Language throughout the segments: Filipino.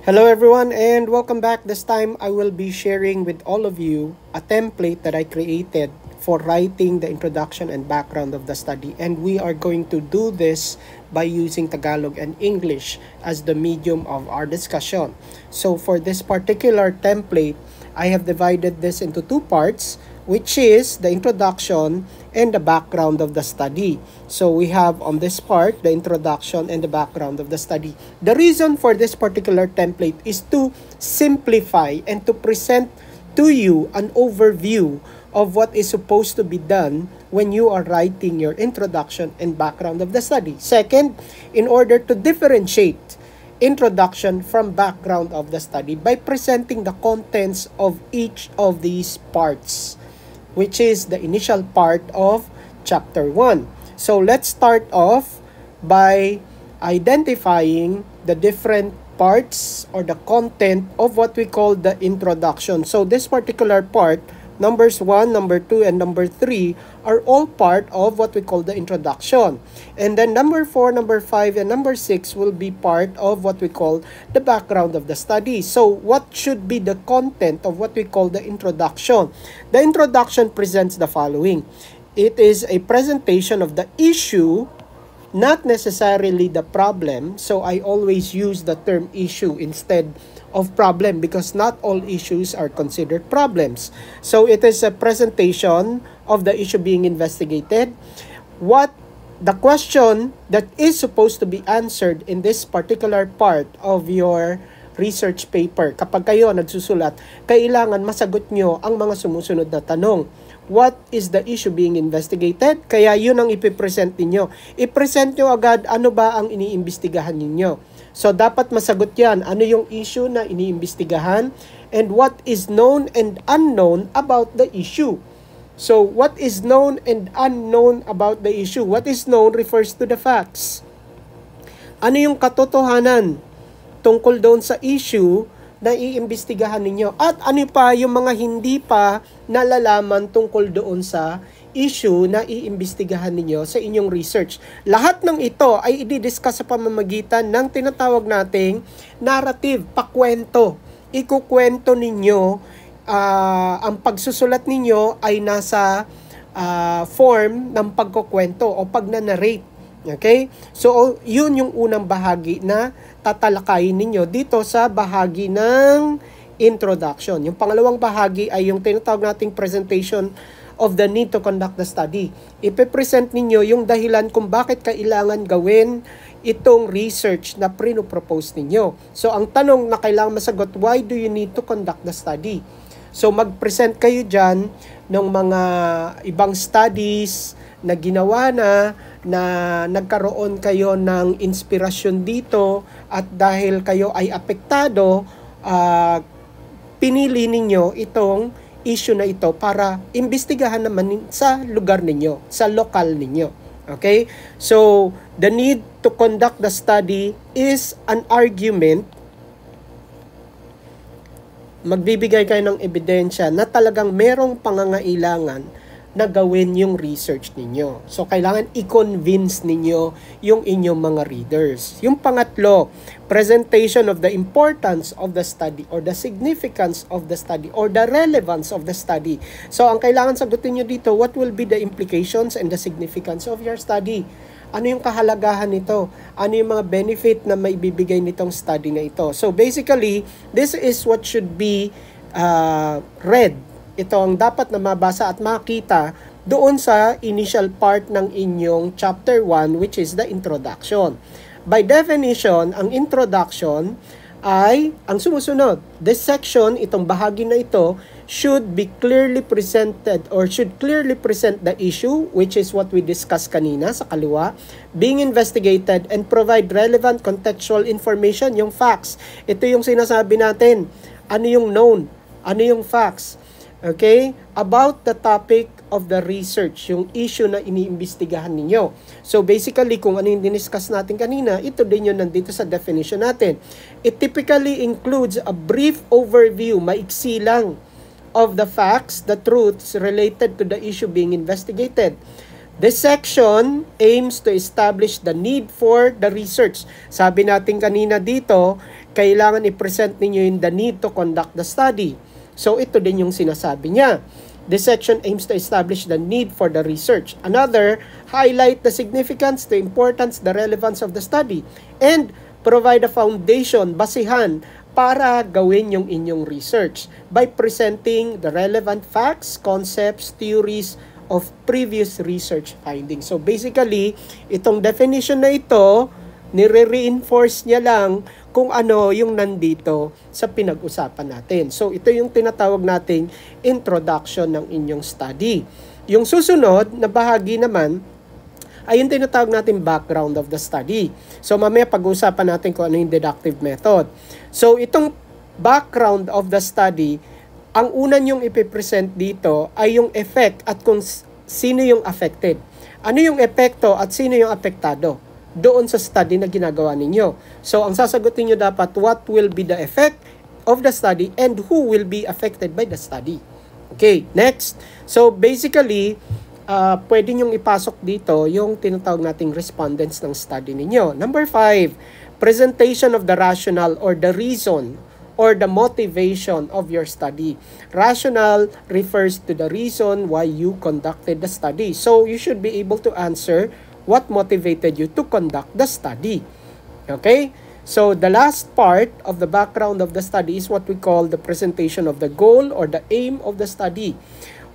Hello everyone and welcome back. This time I will be sharing with all of you a template that I created for writing the introduction and background of the study, and we are going to do this by using Tagalog and English as the medium of our discussion. So for this particular template, I have divided this into two parts, which is the introduction and the background of the study. So we have on this part the introduction and the background of the study. The reason for this particular template is to simplify and to present to you an overview of what is supposed to be done when you are writing your introduction and background of the study. Second, in order to differentiate introduction from background of the study by presenting the contents of each of these parts, which is the initial part of chapter 1. So let's start off by identifying the different parts or the content of what we call the introduction. So this particular part, numbers 1, number 2, and number 3 are all part of what we call the introduction. And then number 4, number 5, and number 6 will be part of what we call the background of the study. So what should be the content of what we call the introduction? The introduction presents the following. It is a presentation of the issue, not necessarily the problem. So I always use the term issue instead of problem because not all issues are considered problems. So it is a presentation of the issue being investigated. What the question that is supposed to be answered in this particular part of your research paper. Kapag kayo nagsusulat, kailangan masagot nyo ang mga sumusunod na tanong. What is the issue being investigated? Kaya yun ang ipipresent ninyo. I-present nyo agad ano ba ang iniimbestigahan ninyo. So, dapat masagot yan. Ano yung issue na iniimbestigahan? And what is known and unknown about the issue? So, what is known and unknown about the issue? What is known refers to the facts. Ano yung katotohanan tungkol doon sa issue na iimbestigahan ninyo? At ano pa yung mga hindi pa nalalaman tungkol doon sa issue na iimbestigahan ninyo sa inyong research. Lahat ng ito ay i-discuss sa pamamagitan ng tinatawag nating narrative, pakwento. Ikukwento ninyo, ang pagsusulat ninyo ay nasa form ng pagkukwento o pagnanarrate. Okay? So, yun yung unang bahagi na tatalakayin ninyo dito sa bahagi ng introduction. Yung pangalawang bahagi ay yung tinatawag nating presentation of the need to conduct the study. Ipe-present ninyo yung dahilan kung bakit kailangan gawin itong research na pinopropose ninyo. So, ang tanong na kailangan masagot, why do you need to conduct the study? So, mag-present kayo dyan ng mga ibang studies na ginawa na nagkaroon kayo ng inspirasyon dito at dahil kayo ay apektado, pinili ninyo itong issue na ito para imbestigahan naman sa lugar ninyo, sa lokal ninyo. Okay? So, the need to conduct the study is an argument. Magbibigay kayo ng ebidensya na talagang merong pangangailangan na gawin yung research ninyo. So, kailangan i-convince ninyo yung inyong mga readers. Yung pangatlo, presentation of the importance of the study or the significance of the study or the relevance of the study. So, ang kailangan sagutin nyo dito, what will be the implications and the significance of your study? Ano yung kahalagahan nito? Ano yung mga benefit na maibibigay nitong study na ito? So, basically, this is what should be read. Ito ang dapat na mabasa at makita doon sa initial part ng inyong chapter 1, which is the introduction. By definition, ang introduction ay ang sumusunod. This section, itong bahagi na ito, should be clearly presented or should clearly present the issue, which is what we discussed kanina sa kaliwa, being investigated and provide relevant contextual information, yung facts. Ito yung sinasabi natin. Ano yung known? Ano yung facts? Okay? About the topic of the research, yung issue na iniimbestigahan ninyo. So basically, kung ano yung diniscuss natin kanina, ito din yun nandito sa definition natin. It typically includes a brief overview, maiksi lang, of the facts, the truths related to the issue being investigated. This section aims to establish the need for the research. Sabi natin kanina dito, kailangan i-present ninyo yung the need to conduct the study. So ito din yung sinasabi niya. This section aims to establish the need for the research. Another, highlight the significance, the importance, the relevance of the study, and provide a foundation, basihan, para gawin yung inyong research by presenting the relevant facts, concepts, theories of previous research findings. So basically, itong definition na ito, nire-reinforce niya lang kung ano yung nandito sa pinag-usapan natin. So ito yung tinatawag nating introduction ng inyong study. Yung susunod na bahagi naman ay yung tinatawag natin background of the study. So mamaya pag-uusapan natin kung ano yung deductive method. So itong background of the study, ang una nyong ipipresent dito ay yung effect at kung sino yung affected. Ano yung epekto at sino yung apektado doon sa study na ginagawa ninyo. So ang sasagutin nyo dapat, what will be the effect of the study and who will be affected by the study. Okay, next. So basically, pwede nyong ipasok dito yung tinatawag nating respondents ng study ninyo. Number 5, presentation of the rationale or the reason or the motivation of your study. Rationale refers to the reason why you conducted the study. So you should be able to answer what motivated you to conduct the study. Okay? So the last part of the background of the study is what we call the presentation of the goal or the aim of the study.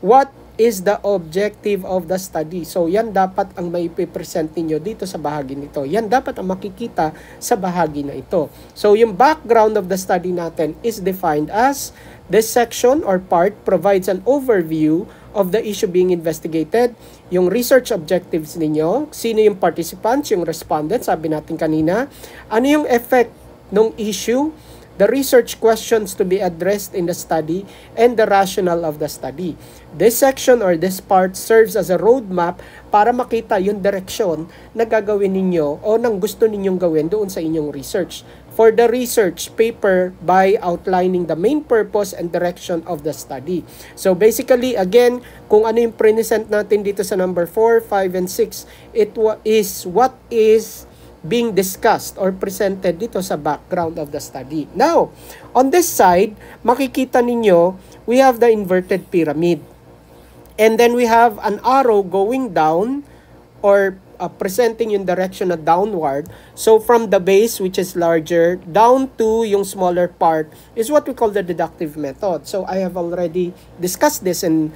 What is the objective of the study? So yan dapat ang may present ninyo dito sa bahagi nito. Yan dapat ang makikita sa bahagi na ito. So yung background of the study natin is defined as this section or part provides an overview of the issue being investigated, yung research objectives ninyo, sino yung participants, yung respondents, sabi natin kanina, ano yung effect ng issue, the research questions to be addressed in the study, and the rationale of the study. This section or this part serves as a roadmap para makita yung direksyon na gagawin ninyo o nang gusto ninyong gawin doon sa inyong research. For the research paper by outlining the main purpose and direction of the study. So basically, again, kung ano yung present natin dito sa number 4, 5, and 6, it is what is being discussed or presented dito sa background of the study. Now, on this side, makikita ninyo, we have the inverted pyramid. And then we have an arrow going down or presenting yung direction na downward. So from the base, which is larger, down to yung smaller part is what we call the deductive method. So I have already discussed this in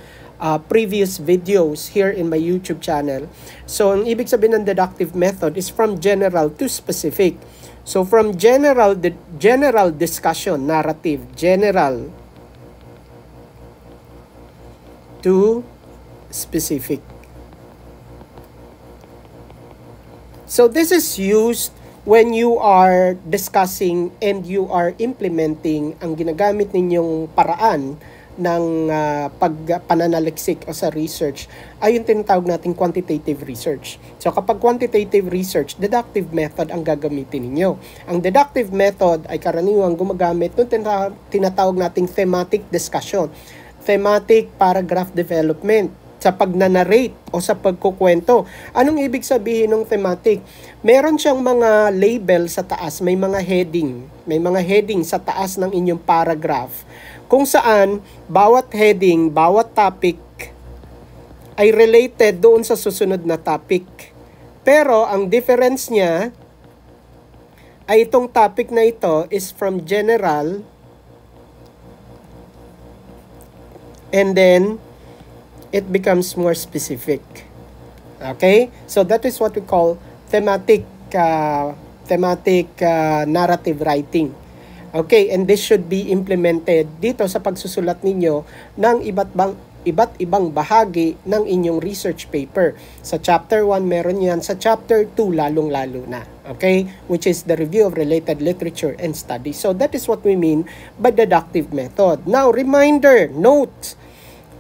previous videos here in my YouTube channel. So ang ibig sabihin ng deductive method is from general to specific. So from general discussion, narrative, general to specific. So this is used when you are discussing and you are implementing ang ginagamit ninyong paraan ng pananaliksik o sa research ay yung tinatawag nating quantitative research. So kapag quantitative research, deductive method ang gagamitin ninyo. Ang deductive method ay karaniwang gumagamit ng tinatawag nating thematic discussion, thematic paragraph development, sa pagnanarrate o sa pagkukwento. Anong ibig sabihin ng thematic? Meron siyang mga label sa taas, may mga heading. May mga heading sa taas ng inyong paragraph. Kung saan, bawat heading, bawat topic ay related doon sa susunod na topic. Pero ang difference niya ay itong topic na ito is from general and then it becomes more specific. Okay? So that is what we call thematic narrative writing. Okay, and this should be implemented dito sa pagsusulat ninyo ng iba't ibang bahagi ng inyong research paper. Sa chapter 1 meron yan, sa chapter 2 lalong-lalo na. Okay? Which is the review of related literature and studies. So that is what we mean by deductive method. Now, reminder, note,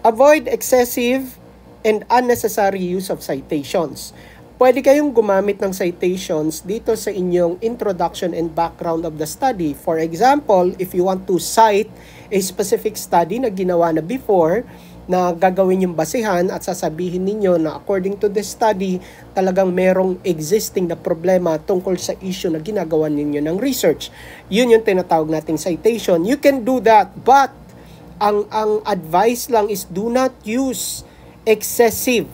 avoid excessive and unnecessary use of citations. Pwede kayong gumamit ng citations dito sa inyong introduction and background of the study. For example, if you want to cite a specific study na ginawa na before, na gagawin yung basihan at sasabihin ninyo na according to this study, talagang merong existing na problema tungkol sa issue na ginagawa ninyo ng research. Yun yung tinatawag nating citation. You can do that, but ang advice lang is do not use excessive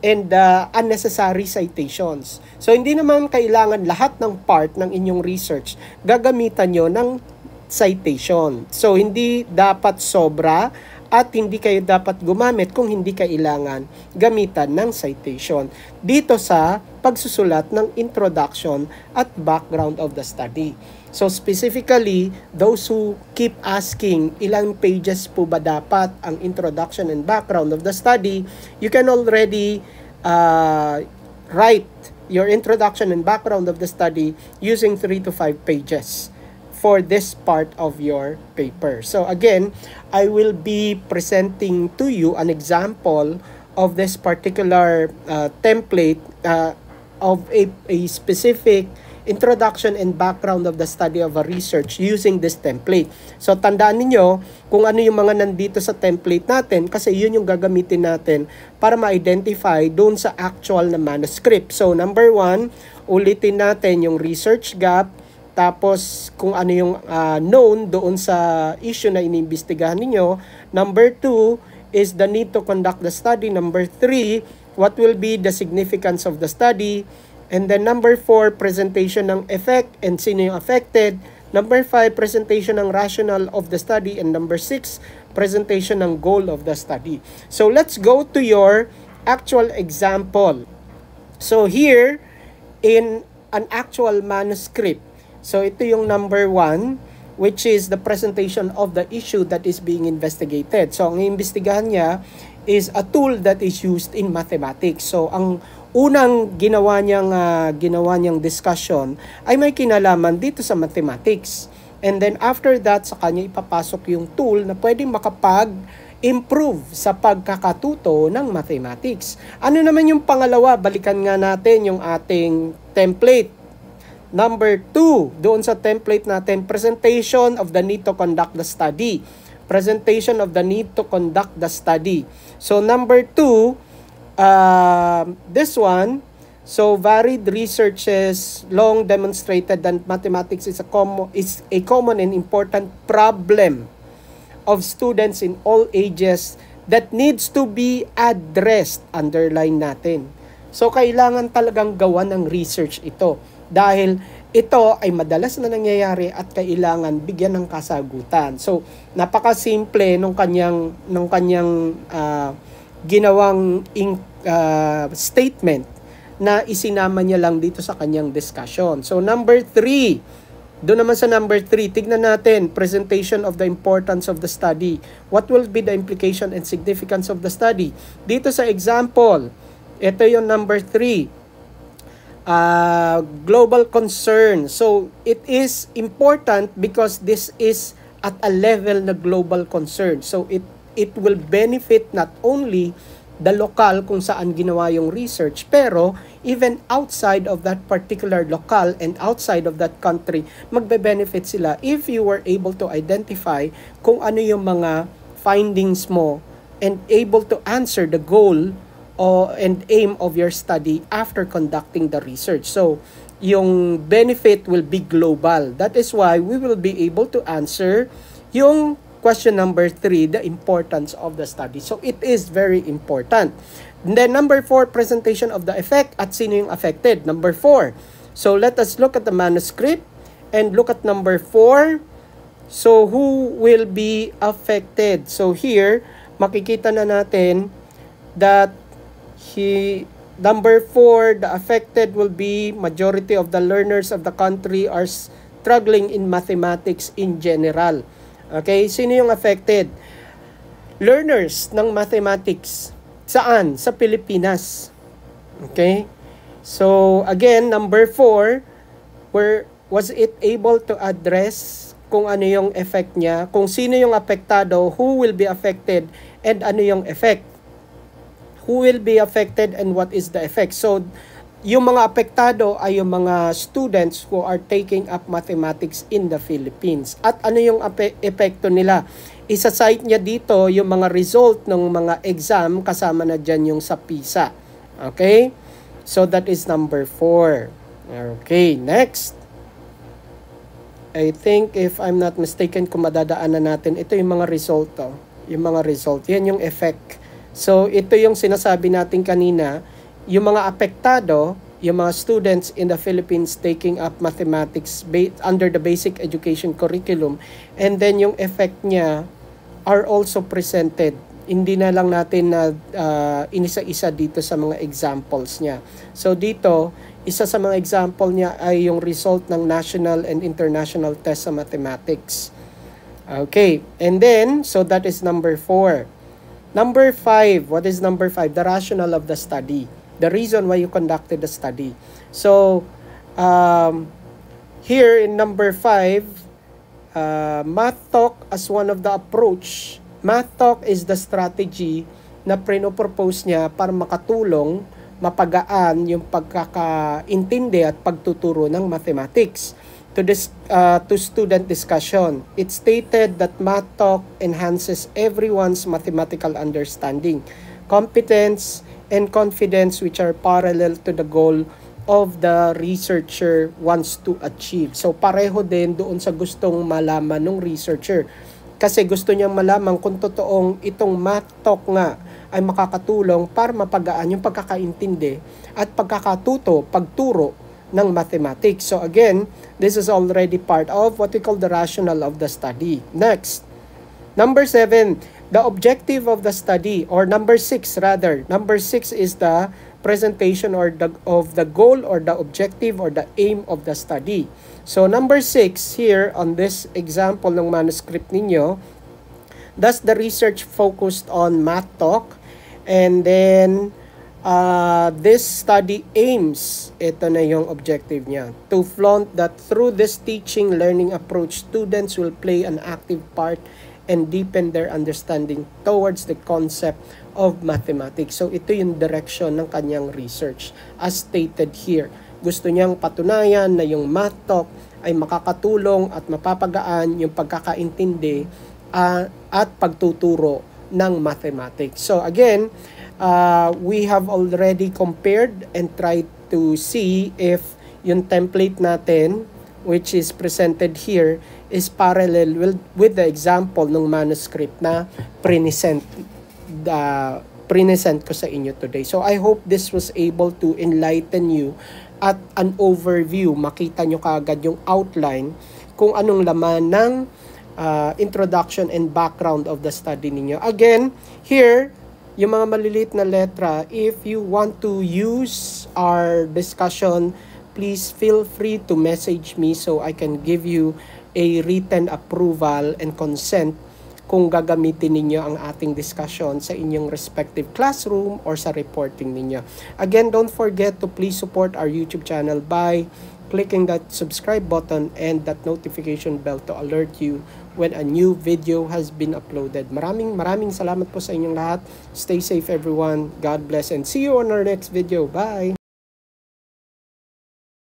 and unnecessary citations. So, hindi naman kailangan lahat ng part ng inyong research gagamitan nyo ng citation. So, hindi dapat sobra at hindi kayo dapat gumamit kung hindi kailangan gamitan ng citation dito sa pagsusulat ng introduction at background of the study. So specifically, those who keep asking ilang pages po ba dapat ang introduction and background of the study, you can already write your introduction and background of the study using 3 to 5 pages for this part of your paper. So again, I will be presenting to you an example of this particular template of a specific introduction and background of the study of a research using this template. So tandaan niyo kung ano yung mga nandito sa template natin kasi yun yung gagamitin natin para ma-identify doon sa actual na manuscript. So number 1, ulitin natin yung research gap. Tapos, kung ano yung known doon sa issue na inimbestigahan ninyo. Number 2 is the need to conduct the study. Number 3, what will be the significance of the study. And then number 4, presentation ng effect and sino yung affected. Number 5, presentation ng rationale of the study. And number 6, presentation ng goal of the study. So, let's go to your actual example. So, here, in an actual manuscript, so, ito yung number 1, which is the presentation of the issue that is being investigated. So, ang iimbestigahan niya is a tool that is used in mathematics. So, ang unang ginawa niyang discussion ay may kinalaman dito sa mathematics. And then, after that, sa kanya ipapasok yung tool na pwedeng makapag-improve sa pagkakatuto ng mathematics. Ano naman yung pangalawa? Balikan nga natin yung ating template. Number 2, doon sa template natin, presentation of the need to conduct the study. Presentation of the need to conduct the study. So, number 2, this one, so varied researches long demonstrated that mathematics is a common and important problem of students in all ages that needs to be addressed. Underline natin. So, kailangan talagang gawan ng research ito. Dahil ito ay madalas na nangyayari at kailangan bigyan ng kasagutan. So, napakasimple nung kanyang ginawang statement na isinama niya lang dito sa kanyang discussion. So, number 3, doon naman sa number 3, tignan natin, presentation of the importance of the study. What will be the implication and significance of the study? Dito sa example, ito yung number 3. Global concern. So, it is important because this is at a level na global concern. So, it will benefit not only the local kung saan ginawa yung research, pero even outside of that particular local and outside of that country, magbe-benefit sila if you were able to identify kung ano yung mga findings mo and able to answer the goal and aim of your study after conducting the research. So, yung benefit will be global. That is why we will be able to answer yung question number 3, the importance of the study. So, it is very important. And then, number 4, presentation of the effect at sino yung affected. Number 4. So, let us look at the manuscript and look at number 4. So, who will be affected? So, here, makikita na natin that number 4, the affected will be majority of the learners of the country are struggling in mathematics in general. Okay, sino yung affected? Learners ng mathematics. Saan? Sa Pilipinas. Okay? So, again, number 4, was it able to address kung ano yung effect niya, kung sino yung apektado, who will be affected, and ano yung effect? Who will be affected and what is the effect? So, yung mga apektado ay yung mga students who are taking up mathematics in the Philippines. At ano yung epekto nila? Isa-cite niya dito yung mga result ng mga exam, kasama na dyan yung sa PISA. Okay? So that is number 4. Okay, next. I think if I'm not mistaken, kung madadaanan natin, ito yung mga result. Yung mga result. Yan yung effect. So ito yung sinasabi natin kanina, yung mga apektado, yung mga students in the Philippines taking up mathematics under the basic education curriculum, and then yung effect niya are also presented. Hindi na lang natin na inisa-isa dito sa mga examples niya. So dito, isa sa mga example niya ay yung result ng national and international test sa mathematics. Okay, and then, so that is number 4. Number 5, what is number 5? The rationale of the study. The reason why you conducted the study. So, here in number 5, Math Talk as one of the approach. Math Talk is the strategy na pinopropose niya para makatulong, mapagaan yung pagkakaintindi at pagtuturo ng mathematics to student discussion. It stated that Math Talk enhances everyone's mathematical understanding, competence, and confidence, which are parallel to the goal of the researcher wants to achieve. So pareho din doon sa gustong malaman ng researcher. Kasi gusto niyang malaman kung totoong itong Math Talk nga ay makakatulong para mapagaan yung pagkakaintindi at pagturo ng mathematics. So again, this is already part of what we call the rationale of the study. Next, number 7, the objective of the study, or number 6 rather. Number 6 is the presentation of the goal or the objective or the aim of the study. So number 6 here on this example ng manuscript ninyo, thus the research focused on Math Talk, and then this study aims, ito na yung objective niya, to flaunt that through this teaching learning approach, students will play an active part and deepen their understanding towards the concept of mathematics. So ito yung direction ng kanyang research as stated here. Gusto niyang patunayan na yung Math Talk ay makakatulong at mapapagaan yung pagkakaintindi at pagtuturo ng mathematics. So again, we have already compared and tried to see if yung template natin, which is presented here, is parallel with the example ng manuscript na present ko sa inyo today. So I hope this was able to enlighten you at an overview. Makita nyo kaagad yung outline kung anong laman ng introduction and background of the study ninyo. Again, here, yung mga maliliit na letra, if you want to use our discussion, please feel free to message me so I can give you a written approval and consent kung gagamitin ninyo ang ating discussion sa inyong respective classroom or sa reporting ninyo. Again, don't forget to please support our YouTube channel by clicking that subscribe button and that notification bell to alert you when a new video has been uploaded. Maraming salamat po sa inyong lahat. Stay safe everyone. God bless and see you on our next video. Bye!